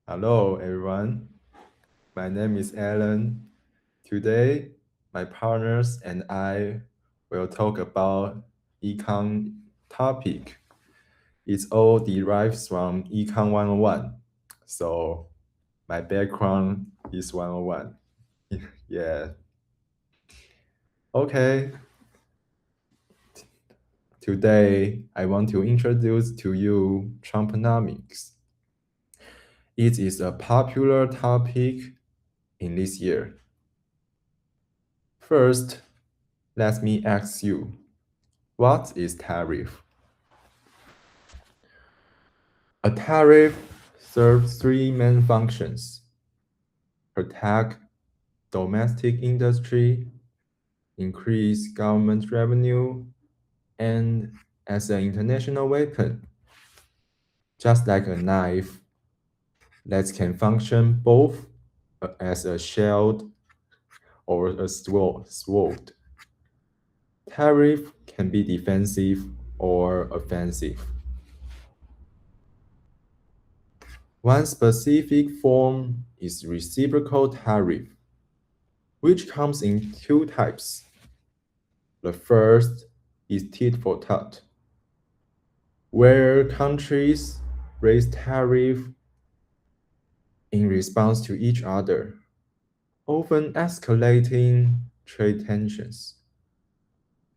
Hello, everyone. My name is Alan. Today, my partners and I will talk about econ topic. It all derives from Econ 101. So my background is 101. Yeah. Okay. Today, I want to introduce to you Trumponomics. It is a popular topic in this year. First, let me ask you, what is tariff? A tariff serves three main functions: protect domestic industry, increase government revenue, and as an international weapon, just like a knife that can function both as a shield or a sword. Tariff can be defensive or offensive. One specific form is reciprocal tariff, which comes in two types. The first is tit for tat, where countries raise tariff in response to each other, often escalating trade tensions.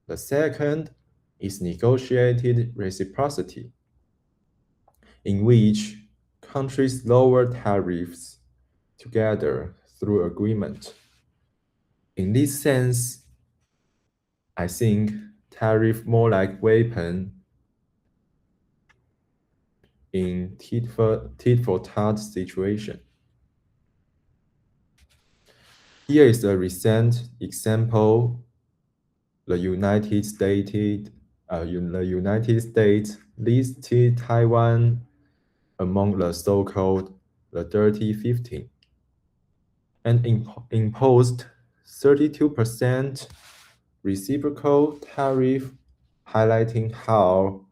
The second is negotiated reciprocity, in which countries lower tariffs together through agreement. In this sense, I think tariff more like weapon in tit for tat situation. Here is a recent example. The United States listed Taiwan among the so-called the Dirty 15 and imposed 32% reciprocal tariff, highlighting how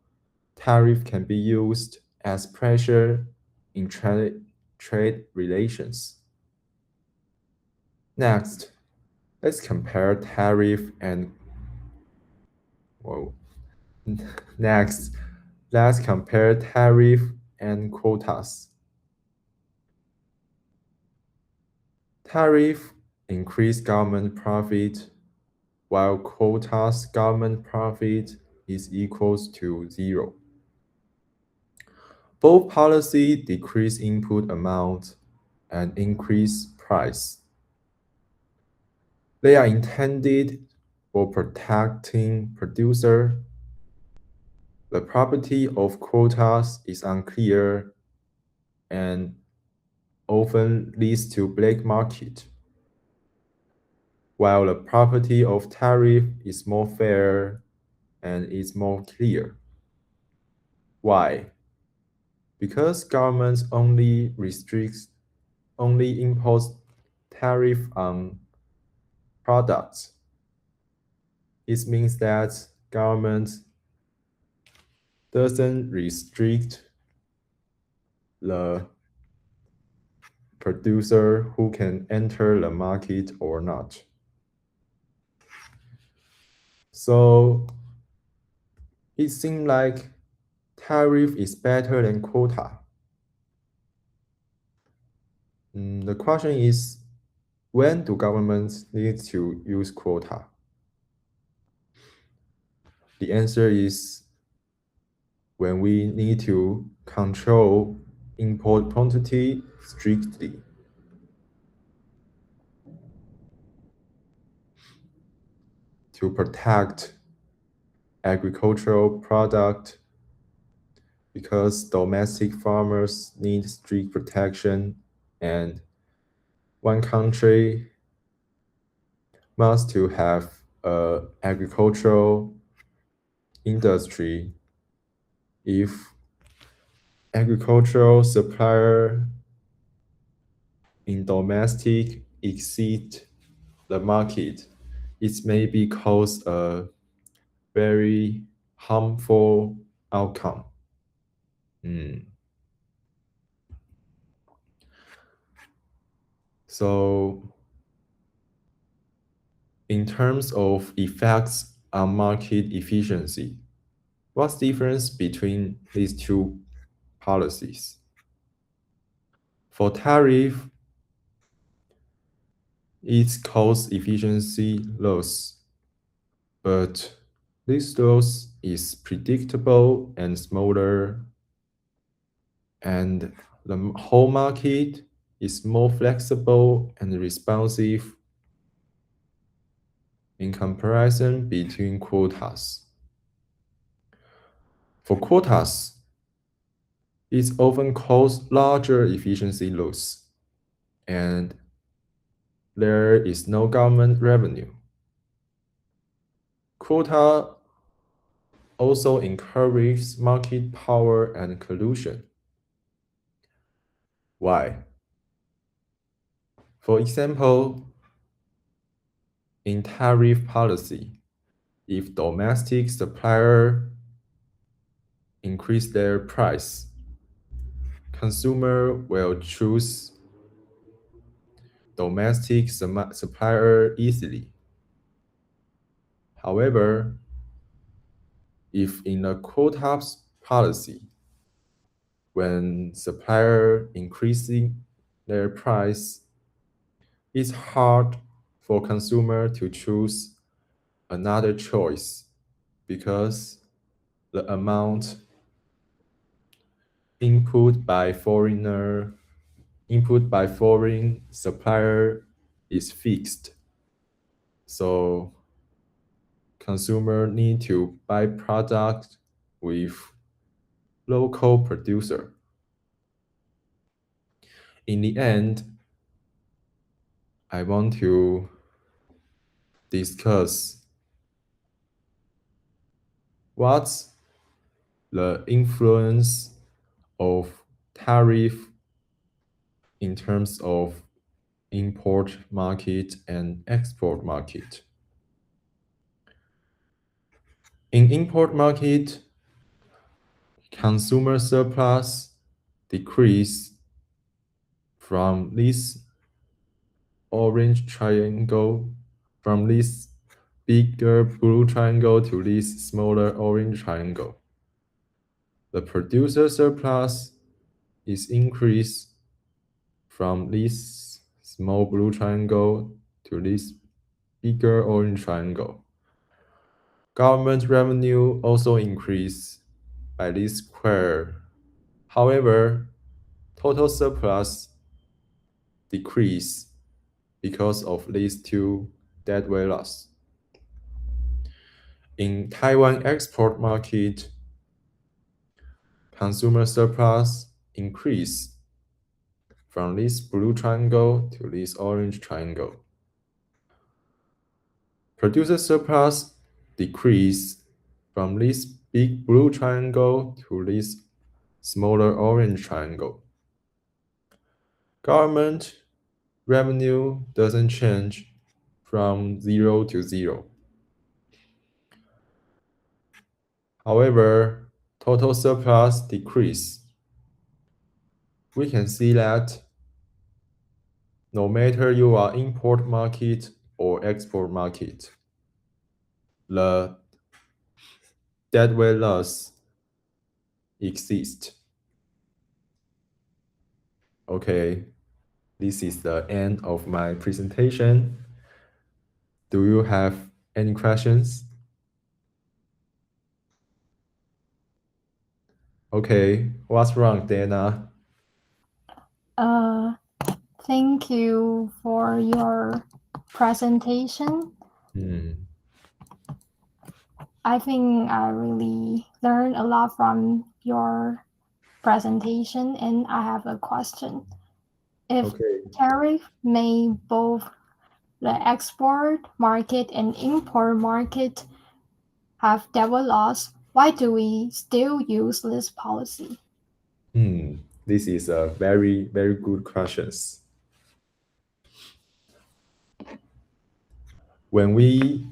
tariff can be used as pressure in trade relations. Next, let's compare tariff and Next, let's compare tariff and quotas. Tariff increase government profit, while quotas government profit is equals to 0. Both policy decrease input amount and increase price. They are intended for protecting producer. The property of quotas is unclear and often leads to black market, while the property of tariff is more fair and is more clear. Why? Because governments only impose tariff on products. It means that government doesn't restrict the producer who can enter the market or not. So it seems like tariff is better than quota. The question is, when do governments need to use quota? The answer is when we need to control import quantity strictly. To protect agricultural product, because domestic farmers need strict protection and one country must to have a agricultural industry. If agricultural supplier in domestic exceed the market, it may be cause a very harmful outcome. So in terms of effects on market efficiency, what's the difference between these two policies? For tariff, it causes efficiency loss, but this loss is predictable and smaller, and the whole market is more flexible and responsive in comparison between quotas. For quotas, it often causes larger efficiency loss, and there is no government revenue. Quota also encourages market power and collusion. Why? For example, in tariff policy, if domestic supplier increase their price, consumer will choose domestic supplier easily. However, if in a quotas policy, when supplier increasing their price, it's hard for consumer to choose another choice because the amount input by foreign supplier is fixed. So consumer need to buy product with local producer. In the end, I want to discuss what's the influence of tariff in terms of import market and export market. In import market, consumer surplus decrease from this orange triangle, from this bigger blue triangle to this smaller orange triangle. The producer surplus is increased from this small blue triangle to this bigger orange triangle. Government revenue also increased by this square. However, total surplus decreased because of these two deadweight loss. In Taiwan export market, consumer surplus increased from this blue triangle to this orange triangle. Producer surplus decreased from this big blue triangle to this smaller orange triangle. Government revenue doesn't change from 0 to 0. However, total surplus decreased. We can see that no matter you are import market or export market, the deadweight loss exists. Okay, this is the end of my presentation. Do you have any questions? Okay, what's wrong, Dana? Thank you for your presentation. I think I really learned a lot from your presentation, and I have a question. If tariff made both the export market and import market have double loss, why do we still use this policy? This is a very, very good question. When we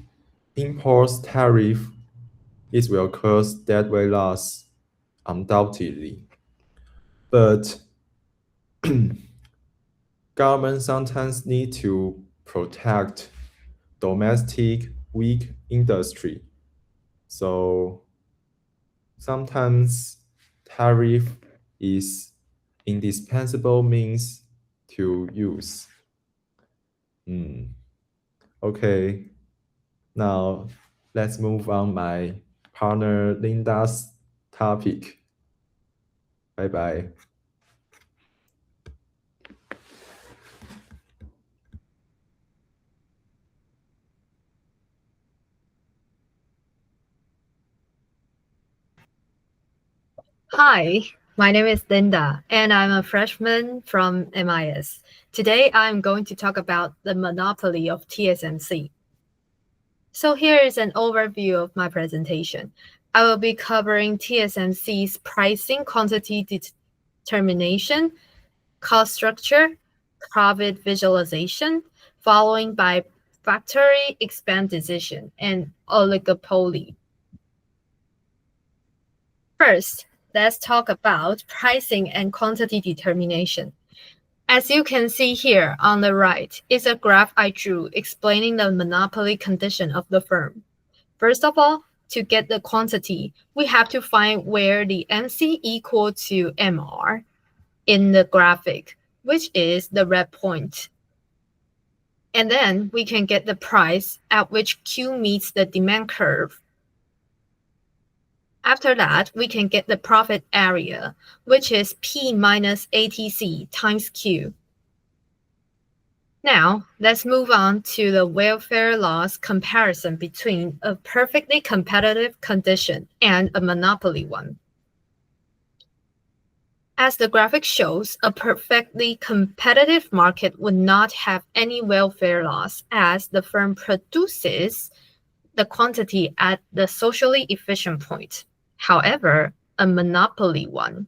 import tariff, it will cause deadweight loss undoubtedly. But government sometimes need to protect domestic weak industry. So sometimes tariff is indispensable means to use. Okay, now let's move on my partner Linda's topic. Bye bye. Hi, my name is Linda, and I'm a freshman from MIS. Today, I'm going to talk about the monopoly of TSMC. So here is an overview of my presentation. I will be covering TSMC's pricing, quantity determination, cost structure, profit visualization, following by factory expand decision, and oligopoly. First, let's talk about pricing and quantity determination. As you can see here on the right is a graph I drew explaining the monopoly condition of the firm. First of all, to get the quantity, we have to find where the MC equal to MR in the graphic, which is the red point. And then we can get the price at which Q meets the demand curve. After that, we can get the profit area, which is P minus ATC times Q. Now, let's move on to the welfare loss comparison between a perfectly competitive condition and a monopoly one. As the graphic shows, a perfectly competitive market would not have any welfare loss as the firm produces the quantity at the socially efficient point. However, a monopoly one,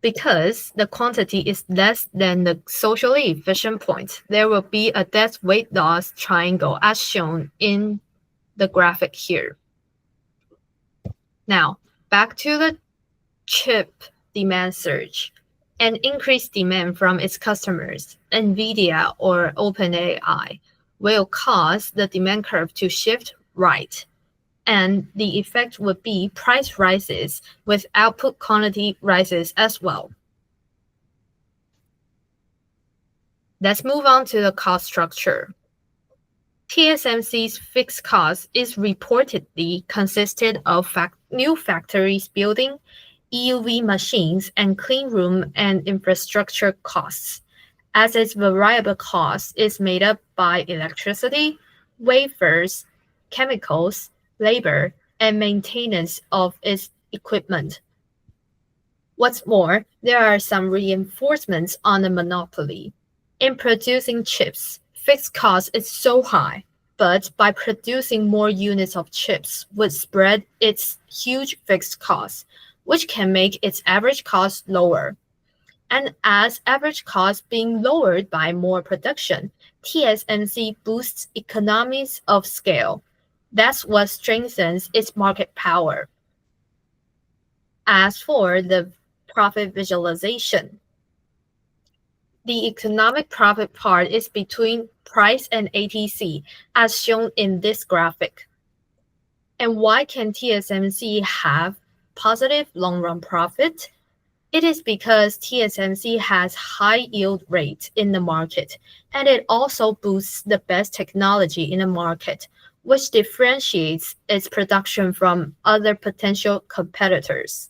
because the quantity is less than the socially efficient point, there will be a dead weight loss triangle as shown in the graphic here. Now, back to the chip demand surge. An increased demand from its customers, NVIDIA or OpenAI, will cause the demand curve to shift right. And the effect would be price rises with output quantity rises as well. Let's move on to the cost structure. TSMC's fixed cost is reportedly consisted of new factories building, EUV machines, and clean room and infrastructure costs, as its variable cost is made up by electricity, wafers, chemicals, labor, and maintenance of its equipment. What's more, there are some reinforcements on the monopoly. In producing chips, fixed cost is so high, but by producing more units of chips would spread its huge fixed cost, which can make its average cost lower. And as average cost being lowered by more production, TSMC boosts economies of scale. That's what strengthens its market power. As for the profit visualization, the economic profit part is between price and ATC, as shown in this graphic. And why can TSMC have positive long-run profit? It is because TSMC has high yield rate in the market, and it also boosts the best technology in the market, which differentiates its production from other potential competitors.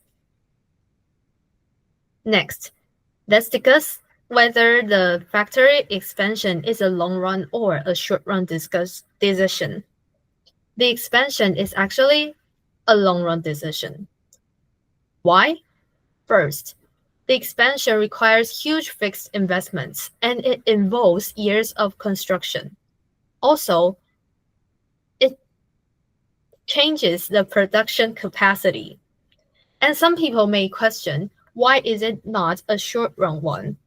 Next, let's discuss whether the factory expansion is a long-run or a short-run decision. The expansion is actually a long-run decision. Why? First, the expansion requires huge fixed investments, and it involves years of construction. Also, it changes the production capacity. And some people may question, why is it not a short-run one?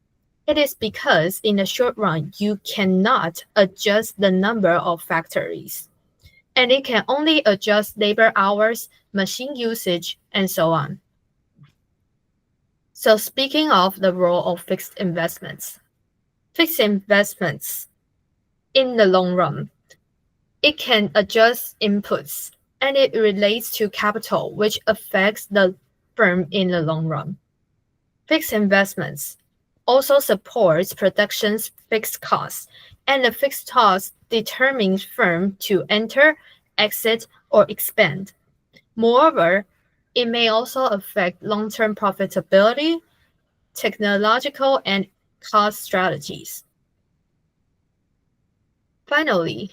It is because in the short run, you cannot adjust the number of factories, and it can only adjust labor hours, machine usage, and so on. So speaking of the role of fixed investments in the long run, it can adjust inputs and it relates to capital, which affects the firm in the long run. Fixed investments also supports production's fixed costs, and the fixed cost determines firm to enter, exit, or expand. Moreover, it may also affect long-term profitability, technological, and cost strategies. Finally,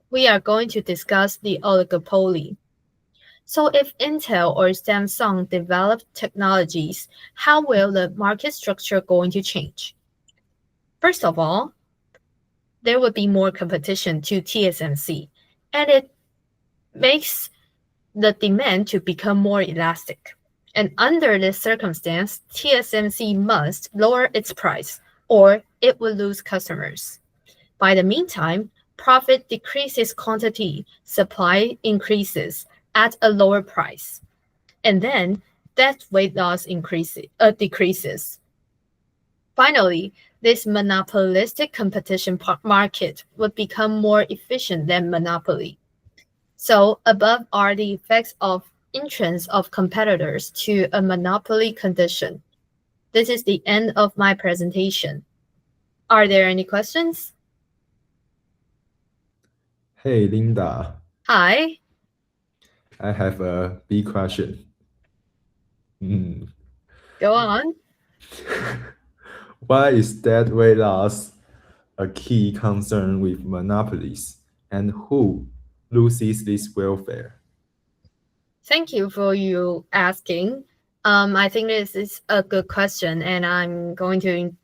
we are going to discuss the oligopoly. So if Intel or Samsung develop technologies, how will the market structure going to change? First of all, there would be more competition to TSMC, and it makes the demand to become more elastic. And under this circumstance, TSMC must lower its price or it will lose customers. By the meantime, profit decreases quantity, supply increases at a lower price. And then debt weight loss decreases. Finally, this monopolistic competition market would become more efficient than monopoly. So above are the effects of entrance of competitors to a monopoly condition. This is the end of my presentation. Are there any questions? Hey, Linda. Hi. I have a big question. Go on. Why is debt weight loss a key concern with monopolies, and who loses this welfare? Thank you for you asking. I think this is a good question, and I'm going to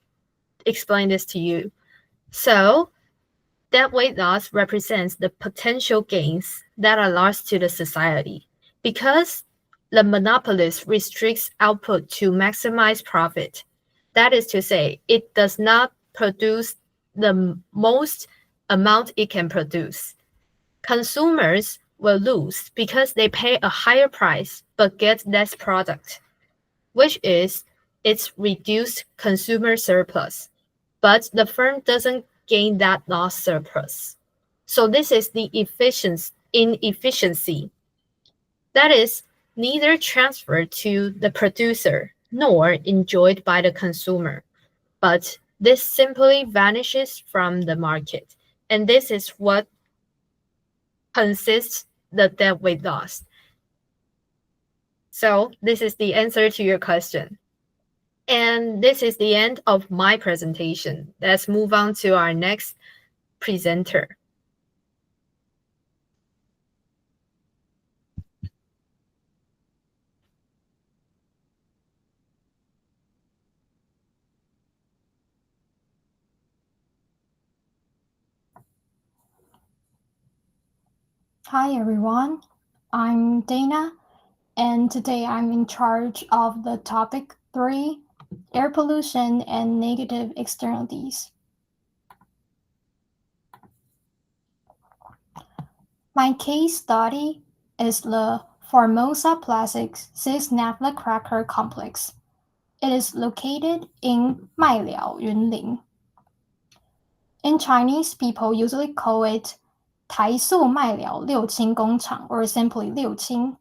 explain this to you. So, debt weight loss represents the potential gains that are lost to the society because the monopolist restricts output to maximize profit. That is to say, it does not produce the most amount it can produce. Consumers will lose because they pay a higher price but get less product, which is its reduced consumer surplus. But the firm doesn't gain that lost surplus. So this is the inefficiency. That is neither transferred to the producer nor enjoyed by the consumer. But this simply vanishes from the market. And this is what consists the debt weight loss. So this is the answer to your question. And this is the end of my presentation. Let's move on to our next presenter. Hi everyone, I'm Dana, and today I'm in charge of the topic 3, air pollution and negative externalities. My case study is the Formosa Plastics 6 naphtha cracker complex. It is located in Mailiao, Yunlin. In Chinese, people usually call it 台塑麦寮六轻工厂 or simply 六轻.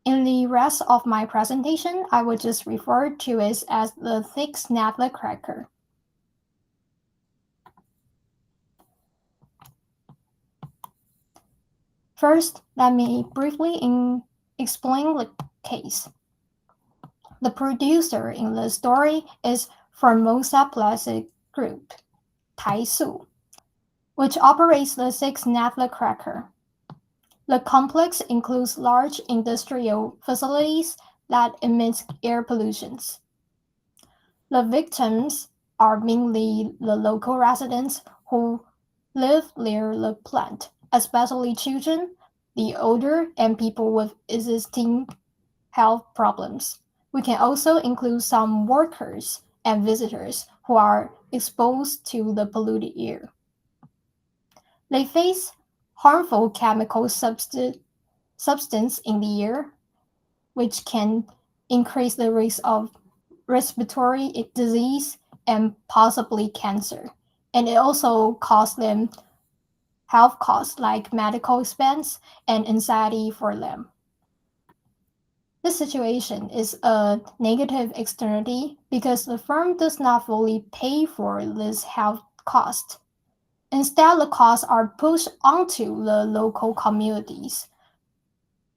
In the rest of my presentation, I will just refer to it as the thick naphtha cracker. First, let me briefly explain the case. The producer in the story is Formosa Plastic Group, Taisu, which operates the 6 naphtha cracker. The complex includes large industrial facilities that emit air pollutions. The victims are mainly the local residents who live near the plant, especially children, the older, and people with existing health problems. We can also include some workers and visitors who are exposed to the polluted air. They face harmful chemical substance in the air, which can increase the risk of respiratory disease, and possibly cancer. And it also costs them health costs like medical expense and anxiety for them. This situation is a negative externality because the firm does not fully pay for this health cost. Instead, the costs are pushed onto the local communities,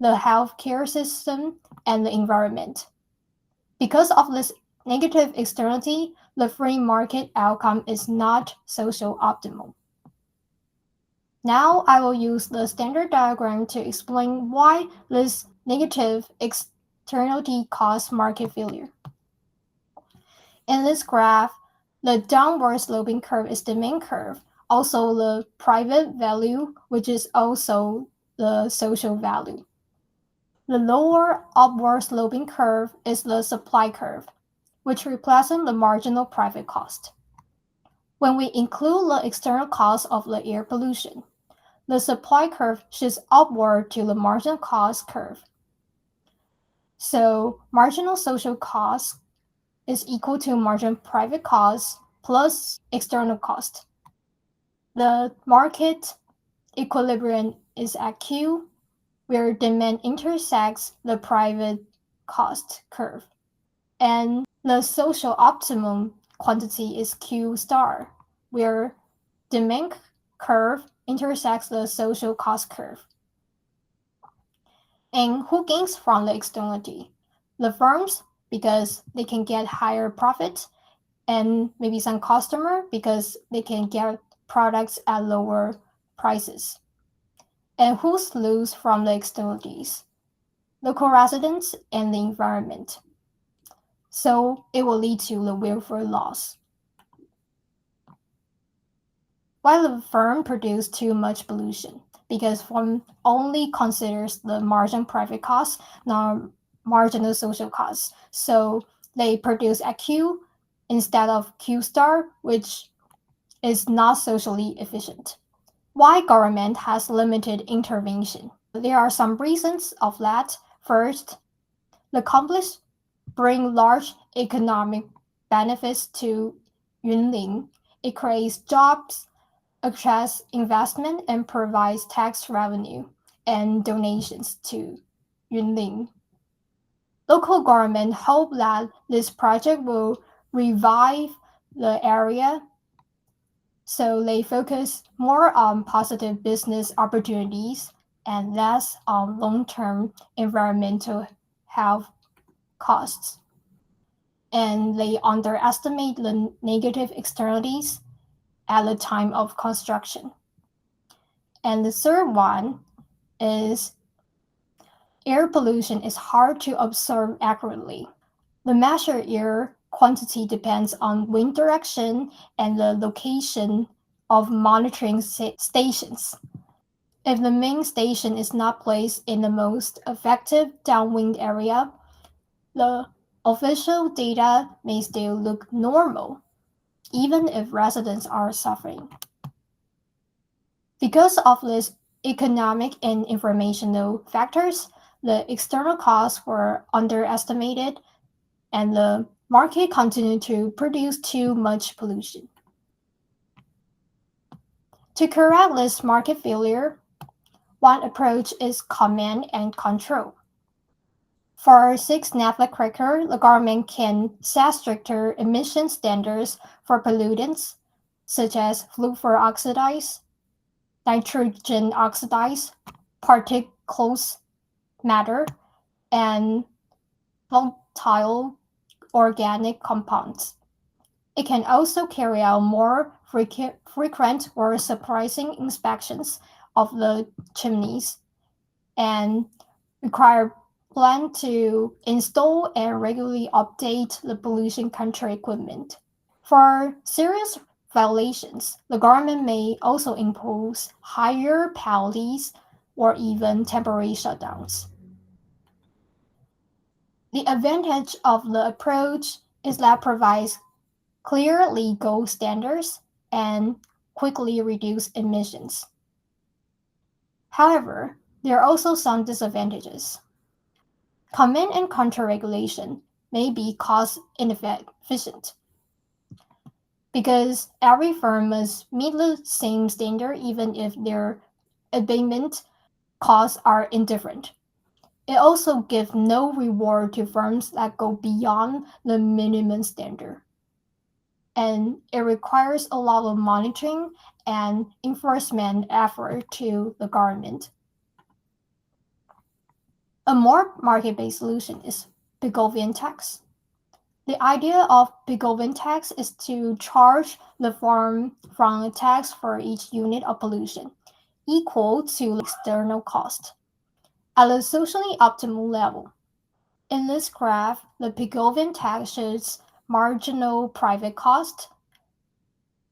the healthcare system, and the environment. Because of this negative externality, the free market outcome is not social optimal. Now I will use the standard diagram to explain why this negative externality causes market failure. In this graph, the downward sloping curve is the main curve, also the private value, which is also the social value. The lower upward sloping curve is the supply curve, which represents the marginal private cost. When we include the external cost of the air pollution, the supply curve shifts upward to the marginal cost curve. So marginal social cost is equal to marginal private cost plus external cost. The market equilibrium is at Q, where demand intersects the private cost curve. And the social optimum quantity is Q star, where demand curve intersects the social cost curve. And who gains from the externality? The firms, because they can get higher profit, and maybe some customer because they can get products at lower prices. And who's lose from the externalities? Local residents and the environment. So it will lead to the welfare loss. Why the firm produce too much pollution? Because firm only considers the marginal private costs, not marginal social costs. So they produce at Q instead of Q star, which is not socially efficient. Why government has limited intervention? There are some reasons of that. First, the companies bring large economic benefits to Yunlin. It creates jobs, attracts investment, and provides tax revenue and donations to Yunlin. Local government hope that this project will revive the area, so they focus more on positive business opportunities and less on long-term environmental health costs. And they underestimate the negative externalities at the time of construction. And the third one is air pollution is hard to observe accurately. The measured air quantity depends on wind direction and the location of monitoring stations. If the main station is not placed in the most effective downwind area, the official data may still look normal, even if residents are suffering. Because of these economic and informational factors, the external costs were underestimated and the market continued to produce too much pollution. To correct this market failure, one approach is command and control. For 6-naphtha cracker, the government can set stricter emission standards for pollutants such as sulfur oxides, nitrogen oxides, particles matter, and volatile organic compounds. It can also carry out more frequent or surprising inspections of the chimneys and require plan to install and regularly update the pollution control equipment. For serious violations, the government may also impose higher penalties or even temporary shutdowns. The advantage of the approach is that it provides clear legal standards and quickly reduce emissions. However, there are also some disadvantages. Command and control regulation may be cost inefficient, because every firm must meet the same standard even if their abatement costs are indifferent. It also gives no reward to firms that go beyond the minimum standard. And it requires a lot of monitoring and enforcement effort to the government. A more market-based solution is Pigovian tax. The idea of Pigovian tax is to charge the firm from a tax for each unit of pollution, equal to the external cost, at a socially optimal level. In this graph, the Pigovian tax shows marginal private cost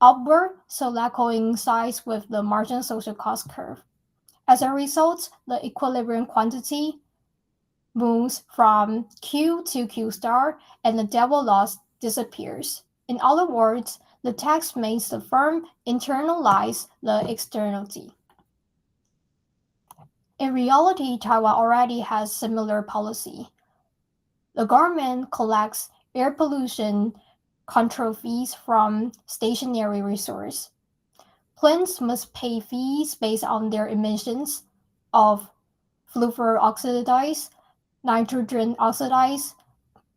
upward, so that coincides with the marginal social cost curve. As a result, the equilibrium quantity moves from Q to Q star and the double loss disappears. In other words, the tax makes the firm internalize the externality. In reality, Taiwan already has similar policy. The government collects air pollution control fees from stationary resources. Plants must pay fees based on their emissions of fluoride oxides, nitrogen oxides,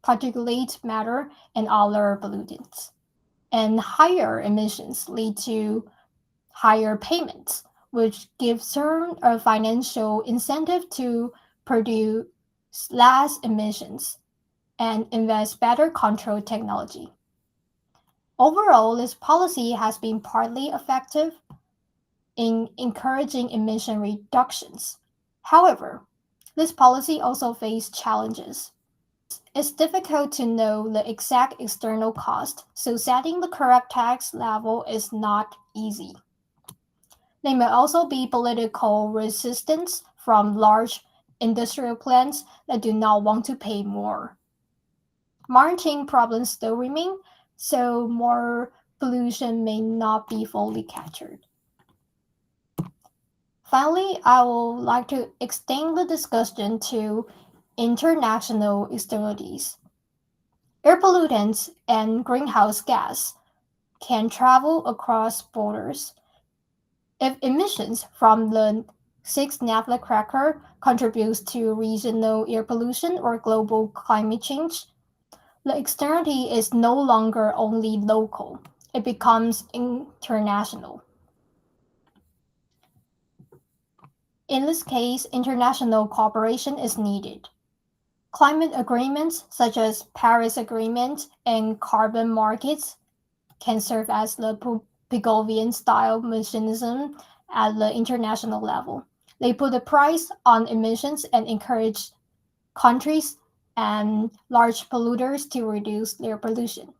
particulate matter, and other pollutants. And higher emissions lead to higher payments, which gives them a financial incentive to produce less emissions and invest better control technology. Overall, this policy has been partly effective in encouraging emission reductions. However, this policy also faced challenges. It's difficult to know the exact external cost, so setting the correct tax level is not easy. There may also be political resistance from large industrial plants that do not want to pay more. Monitoring problems still remain, so more pollution may not be fully captured. Finally, I would like to extend the discussion to international externalities. Air pollutants and greenhouse gas can travel across borders. If emissions from the 6 naphtha cracker contributes to regional air pollution or global climate change, the externality is no longer only local, it becomes international. In this case, international cooperation is needed. Climate agreements such as Paris Agreement and carbon markets can serve as the Pigovian-style mechanism at the international level. They put a price on emissions and encourage countries and large polluters to reduce their pollution.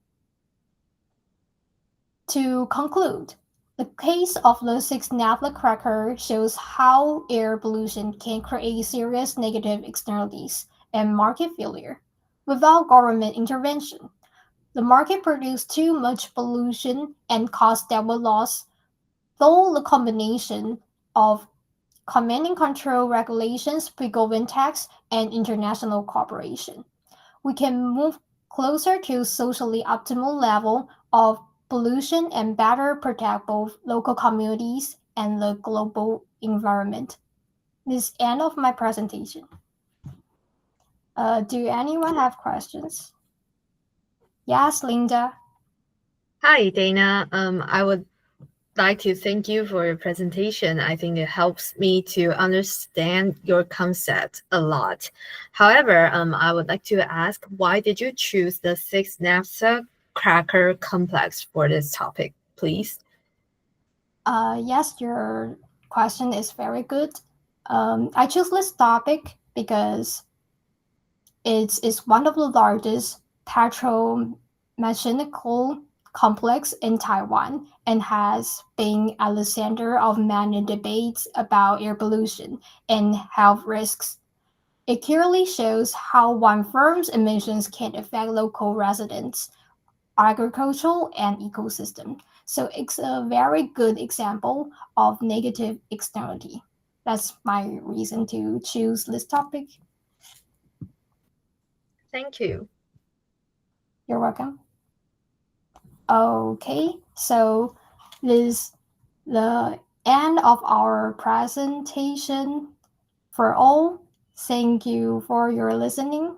To conclude, the case of the 6 naphtha cracker shows how air pollution can create serious negative externalities and market failure without government intervention. The market produced too much pollution and caused double loss, though the combination of command and control regulations, Pigovian tax, and international cooperation, we can move closer to socially optimal level of pollution and better protect both local communities and the global environment. This is the end of my presentation. Do anyone have questions? Yes, Linda. Hi, Dana. I would like to thank you for your presentation. I think it helps me to understand your concept a lot. However, I would like to ask, why did you choose the 6 naphtha cracker complex for this topic, please? Yes, your question is very good. I chose this topic because it's one of the largest petromechanical complex in Taiwan and has been at the center of many debates about air pollution and health risks. It clearly shows how one firm's emissions can affect local residents, agriculture, and ecosystem. So it's a very good example of negative externality. That's my reason to choose this topic. Thank you. You're welcome. Okay, so this is the end of our presentation for all. Thank you for your listening.